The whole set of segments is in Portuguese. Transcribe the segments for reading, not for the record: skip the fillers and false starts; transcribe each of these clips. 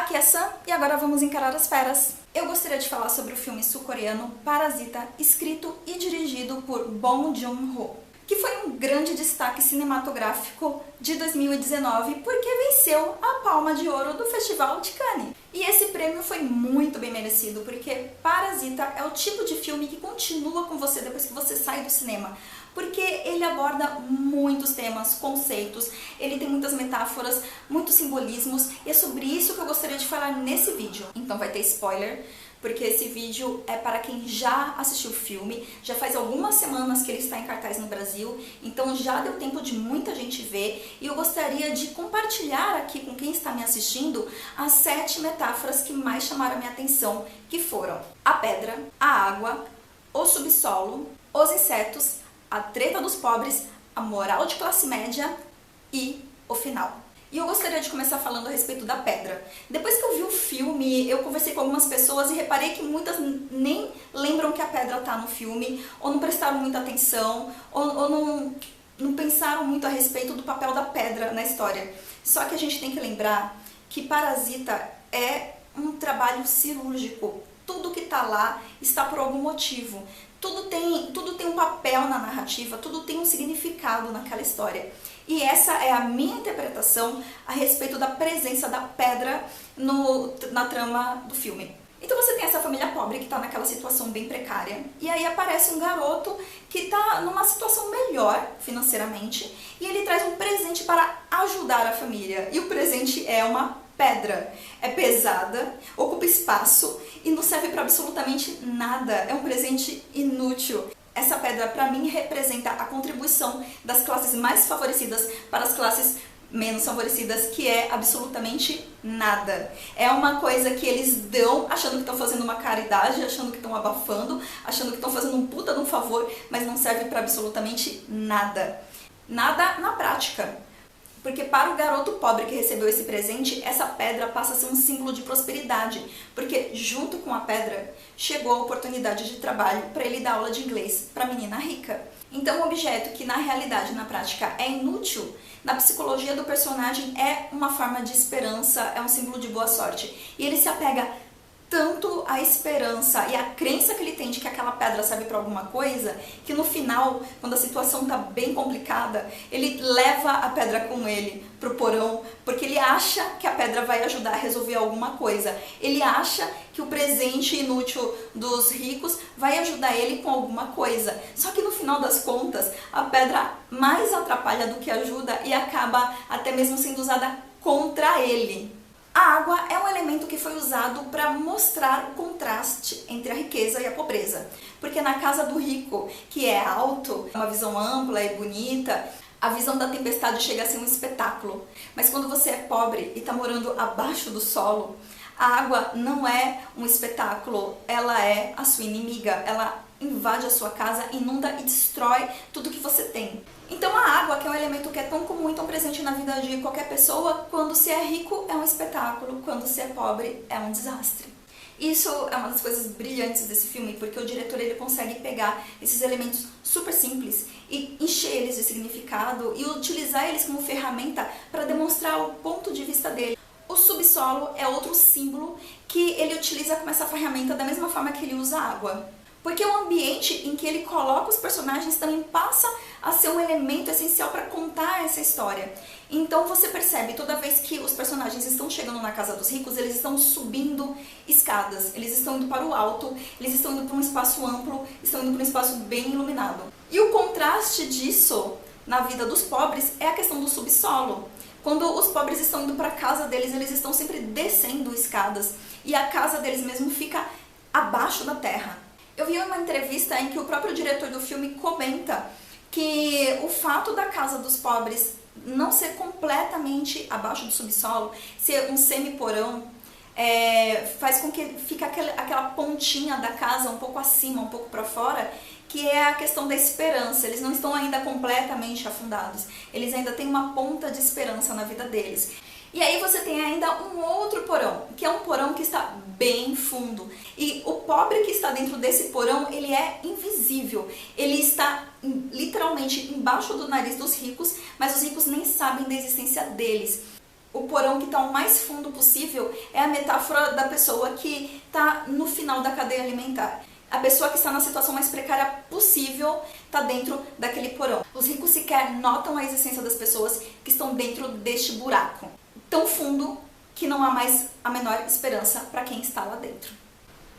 aqui é a Sam e agora vamos encarar as feras. Eu gostaria de falar sobre o filme sul-coreano Parasita, escrito e dirigido por Bong Joon-ho, que foi um grande destaque cinematográfico de 2019 porque venceu a Palma de Ouro do Festival de Cannes. E esse prêmio foi muito bem merecido, porque Parasita é o tipo de filme que continua com você depois que você sai do cinema, porque ele aborda muitos temas, conceitos, ele tem muitas metáforas, muitos simbolismos, e é sobre isso que eu gostaria de falar nesse vídeo. Então vai ter spoiler, porque esse vídeo é para quem já assistiu o filme, já faz algumas semanas que ele está em cartaz no Brasil, então já deu tempo de muita gente ver, e eu gostaria de compartilhar aqui com quem está me assistindo as 7 metáforas que mais chamaram a minha atenção, que foram a pedra, a água, o subsolo, os insetos, a treta dos pobres, a moral de classe média e o final. E eu gostaria de começar falando a respeito da pedra. Depois que eu vi o filme, eu conversei com algumas pessoas e reparei que muitas nem lembram que a pedra tá no filme, ou não prestaram muita atenção, ou não pensaram muito a respeito do papel da pedra na história. Só que a gente tem que lembrar que Parasita é um trabalho cirúrgico. Tudo que tá lá está por algum motivo. Tudo tem um papel na narrativa, tudo tem um significado naquela história. E essa é a minha interpretação a respeito da presença da pedra na trama do filme. Então você tem essa família pobre que está naquela situação bem precária, e aí aparece um garoto que está numa situação melhor financeiramente, e ele traz um presente para ajudar a família. E o presente é uma pedra. É pesada, ocupa espaço e não serve para absolutamente nada. É um presente inútil. Essa pedra, para mim, representa a contribuição das classes mais favorecidas para as classes menos favorecidas, que é absolutamente nada. É uma coisa que eles dão achando que estão fazendo uma caridade, achando que estão abafando, achando que estão fazendo um puta de um favor, mas não serve para absolutamente nada. Nada na prática. Porque para o garoto pobre que recebeu esse presente, essa pedra passa a ser um símbolo de prosperidade, porque junto com a pedra chegou a oportunidade de trabalho para ele dar aula de inglês para a menina rica. Então um objeto que na realidade, na prática, é inútil, na psicologia do personagem é uma forma de esperança, é um símbolo de boa sorte. E ele se apega tanto a esperança e a crença que ele tem de que aquela pedra serve para alguma coisa, que no final, quando a situação está bem complicada, ele leva a pedra com ele pro porão, porque ele acha que a pedra vai ajudar a resolver alguma coisa. Ele acha que o presente inútil dos ricos vai ajudar ele com alguma coisa. Só que no final das contas, a pedra mais atrapalha do que ajuda e acaba até mesmo sendo usada contra ele. A água é um elemento que foi usado para mostrar o contraste entre a riqueza e a pobreza. Porque na casa do rico, que é alto, uma visão ampla e bonita, a visão da tempestade chega a ser um espetáculo. Mas quando você é pobre e está morando abaixo do solo, a água não é um espetáculo, ela é a sua inimiga, ela invade a sua casa, inunda e destrói tudo que você tem. Então a água, que é um elemento que é tão comum e tão presente na vida de qualquer pessoa, quando se é rico é um espetáculo, quando se é pobre é um desastre. Isso é uma das coisas brilhantes desse filme, porque o diretor ele consegue pegar esses elementos super simples e encher eles de significado e utilizar eles como ferramenta para demonstrar o ponto de vista dele. O subsolo é outro símbolo que ele utiliza como essa ferramenta da mesma forma que ele usa a água. Porque o ambiente em que ele coloca os personagens também passa a ser um elemento essencial para contar essa história. Então você percebe, toda vez que os personagens estão chegando na casa dos ricos, eles estão subindo escadas, eles estão indo para o alto, eles estão indo para um espaço amplo, estão indo para um espaço bem iluminado. E o contraste disso na vida dos pobres é a questão do subsolo. Quando os pobres estão indo para a casa deles, eles estão sempre descendo escadas e a casa deles mesmo fica abaixo da terra. Eu vi uma entrevista em que o próprio diretor do filme comenta que o fato da casa dos pobres não ser completamente abaixo do subsolo, ser um semi-porão, faz com que fique aquela pontinha da casa um pouco acima, um pouco para fora, que é a questão da esperança. Eles não estão ainda completamente afundados, eles ainda têm uma ponta de esperança na vida deles. E aí você tem ainda um outro porão, que é um porão que está bem fundo. E o pobre que está dentro desse porão, ele é invisível. Ele está literalmente embaixo do nariz dos ricos, mas os ricos nem sabem da existência deles. O porão que está o mais fundo possível é a metáfora da pessoa que está no final da cadeia alimentar. A pessoa que está na situação mais precária possível está dentro daquele porão. Os ricos sequer notam a existência das pessoas que estão dentro deste buraco, tão fundo que não há mais a menor esperança para quem está lá dentro.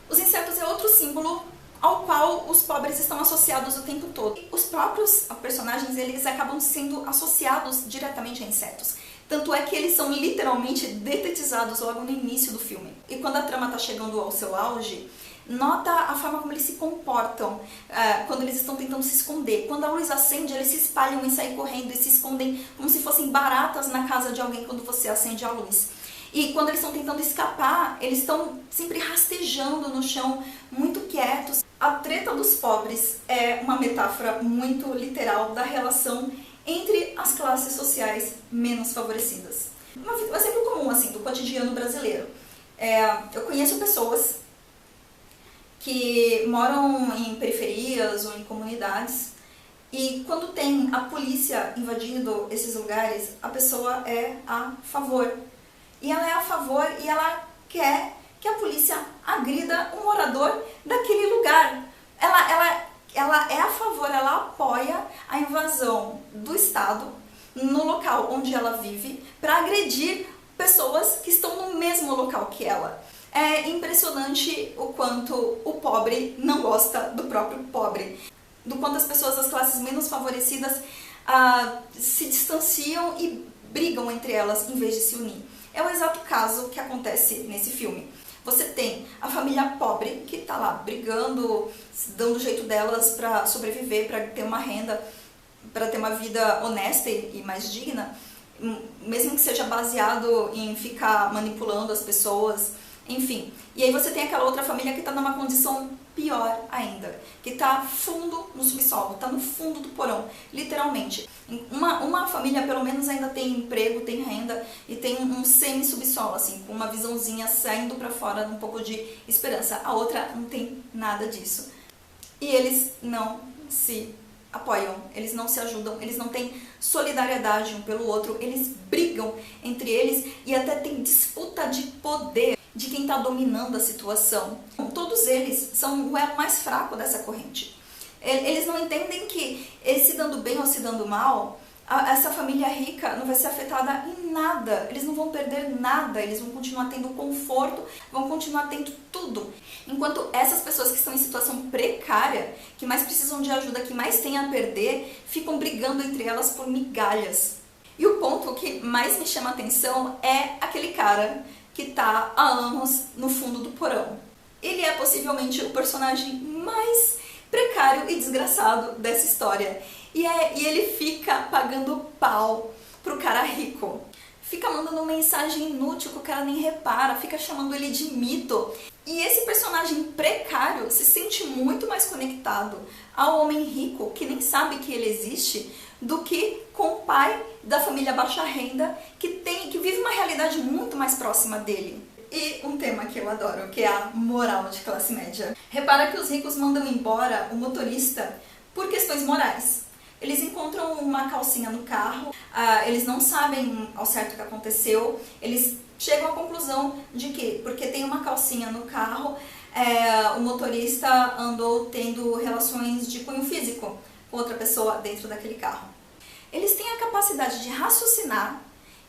Os insetos é outro símbolo ao qual os pobres estão associados o tempo todo. Os próprios personagens, eles acabam sendo associados diretamente a insetos. Tanto é que eles são literalmente detetizados logo no início do filme. E quando a trama está chegando ao seu auge, nota a forma como eles se comportam quando eles estão tentando se esconder. Quando a luz acende, eles se espalham e saem correndo e se escondem como se fossem baratas na casa de alguém quando você acende a luz. E quando eles estão tentando escapar, eles estão sempre rastejando no chão, muito quietos. A treta dos pobres é uma metáfora muito literal da relação entre as classes sociais menos favorecidas. Um exemplo comum assim, do cotidiano brasileiro. Eu conheço pessoas que moram em periferias ou em comunidades e quando tem a polícia invadindo esses lugares, a pessoa é a favor. E ela é a favor e ela quer que a polícia agrida o morador daquele lugar. Ela é a favor, ela apoia a invasão do Estado no local onde ela vive para agredir pessoas que estão no mesmo local que ela. É impressionante o quanto o pobre não gosta do próprio pobre, do quanto as pessoas das classes menos favorecidas se distanciam e brigam entre elas em vez de se unir. É o exato caso que acontece nesse filme. Você tem a família pobre que está lá brigando, dando o jeito delas para sobreviver, para ter uma renda, para ter uma vida honesta e mais digna, mesmo que seja baseado em ficar manipulando as pessoas, enfim. E aí você tem aquela outra família que está numa condição pior ainda, que está fundo no subsolo, está no fundo do porão, literalmente. Uma família pelo menos ainda tem emprego, tem renda e tem um semi-subsolo, assim, com uma visãozinha saindo para fora, um pouco de esperança. A outra não tem nada disso. E eles não se apoiam, eles não se ajudam, eles não têm solidariedade um pelo outro, eles brigam entre eles e até tem disputa de poder de quem está dominando a situação. Todos eles são o elo mais fraco dessa corrente. Eles não entendem que eles se dando bem ou se dando mal, essa família rica não vai ser afetada em nada, eles não vão perder nada, eles vão continuar tendo conforto, vão continuar tendo tudo. Enquanto essas pessoas que estão em situação precária, que mais precisam de ajuda, que mais têm a perder, ficam brigando entre elas por migalhas. E o ponto que mais me chama a atenção é aquele cara que está há anos no fundo do porão. Ele é possivelmente o personagem mais precário e desgraçado dessa história. E ele fica pagando pau pro cara rico. Fica mandando mensagem inútil que o cara nem repara, fica chamando ele de mito. E esse personagem precário se sente muito mais conectado ao homem rico, que nem sabe que ele existe, do que com o pai da família baixa renda, que vive uma realidade muito mais próxima dele. E um tema que eu adoro, que é a moral de classe média. Repara que os ricos mandam embora o motorista por questões morais. Eles encontram uma calcinha no carro, eles não sabem ao certo o que aconteceu, eles chegam à conclusão de que, porque tem uma calcinha no carro, o motorista andou tendo relações de cunho físico com outra pessoa dentro daquele carro. Eles têm a capacidade de raciocinar,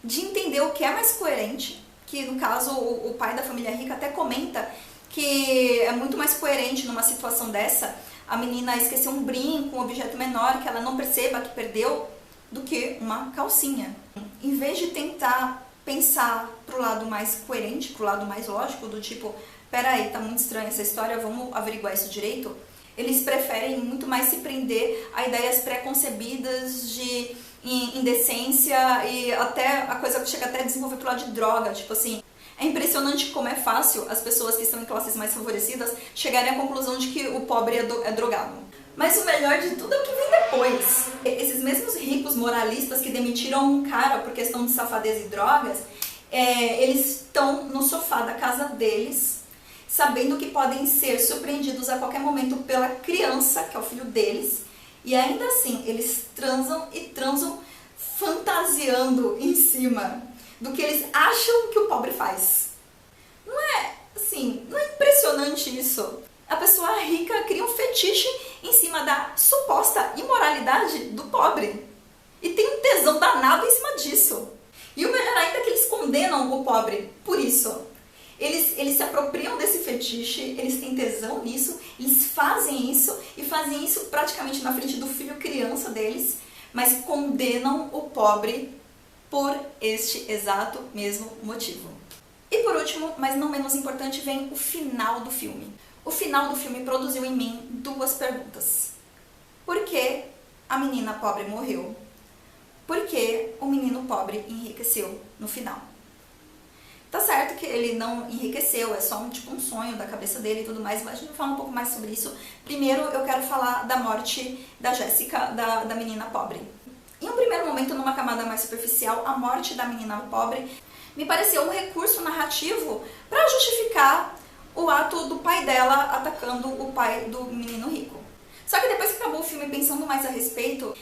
de entender o que é mais coerente, que no caso o pai da família rica até comenta que é muito mais coerente numa situação dessa a menina esquecer um brinco, um objeto menor que ela não perceba que perdeu, do que uma calcinha. Em vez de tentar pensar pro lado mais coerente, pro lado mais lógico, do tipo, peraí, tá muito estranha essa história, vamos averiguar isso direito, eles preferem muito mais se prender a ideias pré-concebidas de indecência e até a coisa chega até a desenvolver pro lado de droga, tipo assim. É impressionante como é fácil as pessoas que estão em classes mais favorecidas chegarem à conclusão de que o pobre é drogado. Mas o melhor de tudo é o que vem depois. Esses mesmos ricos moralistas que demitiram um cara por questão de safadeza e drogas, eles estão no sofá da casa deles, sabendo que podem ser surpreendidos a qualquer momento pela criança, que é o filho deles, e ainda assim eles transam e transam fantasiando em cima do que eles acham que o pobre faz. Não é, assim, não é impressionante isso? A pessoa rica cria um fetiche em cima da suposta imoralidade do pobre. E tem um tesão danado em cima disso. E o melhor ainda é que eles condenam o pobre por isso. Eles se apropriam desse fetiche, eles têm tesão nisso, eles fazem isso e fazem isso praticamente na frente do filho criança deles, mas condenam o pobre por este exato mesmo motivo. E por último, mas não menos importante, vem o final do filme. O final do filme produziu em mim duas perguntas. Por que a menina pobre morreu? Por que o menino pobre enriqueceu no final? Tá certo que ele não enriqueceu, é só um sonho da cabeça dele e tudo mais, mas a gente vai falar um pouco mais sobre isso. Primeiro eu quero falar da morte da Jéssica, da menina pobre. Em um primeiro momento, numa camada mais superficial, a morte da menina pobre me pareceu um recurso narrativo para justificar o ato do pai dela atacando o pai do menino rico. Só que depois que acabou o filme, pensando mais a respeito,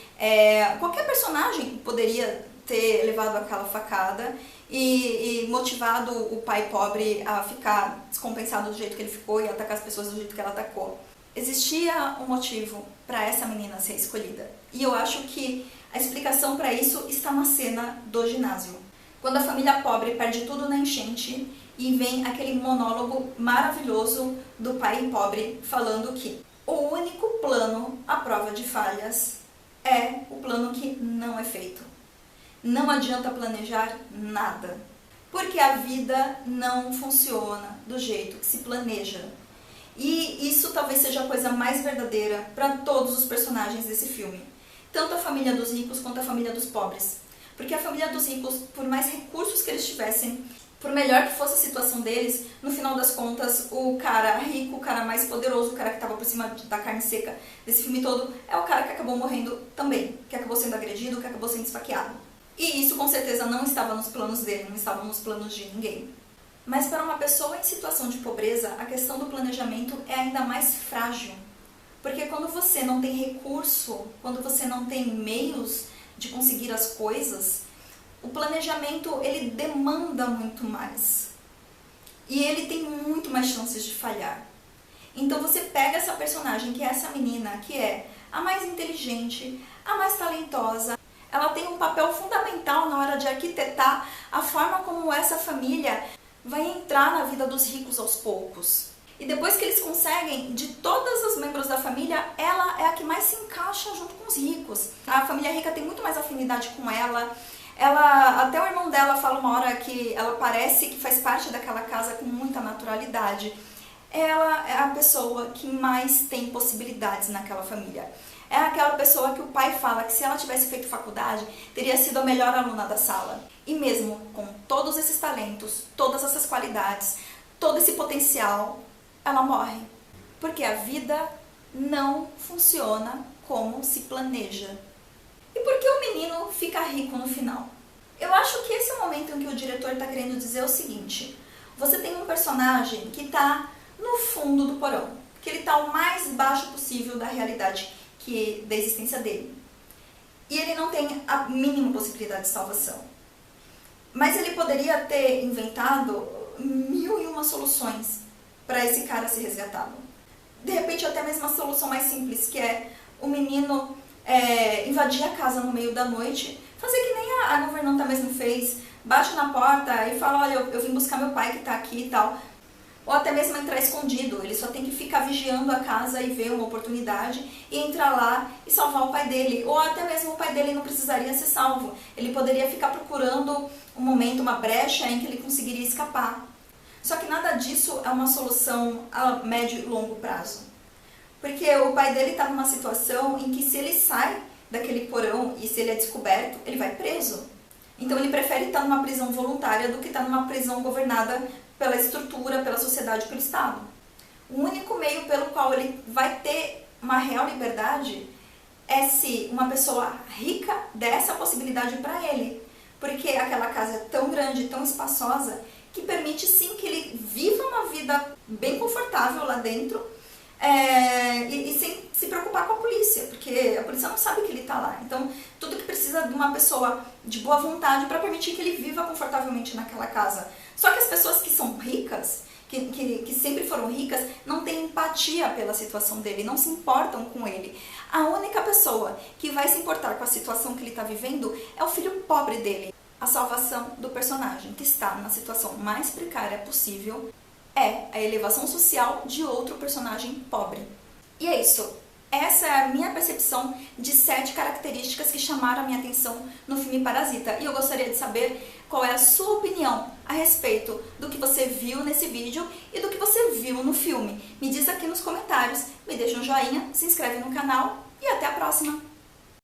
qualquer personagem poderia ter levado aquela facada e motivado o pai pobre a ficar descompensado do jeito que ele ficou e atacar as pessoas do jeito que ela atacou. Existia um motivo para essa menina ser escolhida. E eu acho que a explicação para isso está na cena do ginásio. Quando a família pobre perde tudo na enchente e vem aquele monólogo maravilhoso do pai pobre falando que o único plano à prova de falhas é o plano que não é feito. Não adianta planejar nada, porque a vida não funciona do jeito que se planeja. E isso talvez seja a coisa mais verdadeira para todos os personagens desse filme. Tanto a família dos ricos quanto a família dos pobres. Porque a família dos ricos, por mais recursos que eles tivessem, por melhor que fosse a situação deles, no final das contas, o cara rico, o cara mais poderoso, o cara que estava por cima da carne seca desse filme todo, é o cara que acabou morrendo também, que acabou sendo agredido, que acabou sendo esfaqueado. E isso com certeza não estava nos planos dele, não estava nos planos de ninguém. Mas para uma pessoa em situação de pobreza, a questão do planejamento é ainda mais frágil. Porque quando você não tem recurso, quando você não tem meios de conseguir as coisas, o planejamento ele demanda muito mais. E ele tem muito mais chances de falhar. Então você pega essa personagem, que é essa menina, que é a mais inteligente, a mais talentosa, ela tem um papel fundamental na hora de arquitetar a forma como essa família vai entrar na vida dos ricos aos poucos. E depois que eles conseguem, de todas as membros da família, ela é a que mais se encaixa junto com os ricos. A família rica tem muito mais afinidade com ela. Até o irmão dela fala uma hora que ela parece que faz parte daquela casa com muita naturalidade. Ela é a pessoa que mais tem possibilidades naquela família. É aquela pessoa que o pai fala que se ela tivesse feito faculdade, teria sido a melhor aluna da sala. E mesmo com todos esses talentos, todas essas qualidades, todo esse potencial, ela morre. Porque a vida não funciona como se planeja. E por que o menino fica rico no final? Eu acho que esse é o momento em que o diretor está querendo dizer o seguinte: você tem um personagem que está no fundo do porão, que ele está o mais baixo possível da realidade da existência dele. E ele não tem a mínima possibilidade de salvação. Mas ele poderia ter inventado 1001 soluções para esse cara ser resgatado. De repente, até mesmo a solução mais simples, que é o menino invadir a casa no meio da noite, fazer que nem a governanta mesmo fez, bate na porta e fala: olha, eu vim buscar meu pai que está aqui e tal. Ou até mesmo entrar escondido, ele só tem que ficar vigiando a casa e ver uma oportunidade e entrar lá e salvar o pai dele. Ou até mesmo o pai dele não precisaria ser salvo, ele poderia ficar procurando um momento, uma brecha em que ele conseguiria escapar. Só que nada disso é uma solução a médio e longo prazo. Porque o pai dele está numa situação em que se ele sai daquele porão e se ele é descoberto, ele vai preso. Então ele prefere estar numa prisão voluntária do que estar numa prisão governada pela estrutura, pela sociedade, pelo Estado. O único meio pelo qual ele vai ter uma real liberdade é se uma pessoa rica der essa possibilidade para ele. Porque aquela casa é tão grande, tão espaçosa, que permite sim que ele viva uma vida bem confortável lá dentro e sem se preocupar com a polícia, porque a polícia não sabe que ele está lá. Então, tudo que precisa precisa de uma pessoa de boa vontade para permitir que ele viva confortavelmente naquela casa. Só que as pessoas que são ricas, que sempre foram ricas, não têm empatia pela situação dele, não se importam com ele. A única pessoa que vai se importar com a situação que ele está vivendo é o filho pobre dele. A salvação do personagem, que está na situação mais precária possível, é a elevação social de outro personagem pobre. E é isso. Essa é a minha percepção de 7 características que chamaram a minha atenção no filme Parasita. E eu gostaria de saber qual é a sua opinião a respeito do que você viu nesse vídeo e do que você viu no filme. Me diz aqui nos comentários, me deixa um joinha, se inscreve no canal e até a próxima!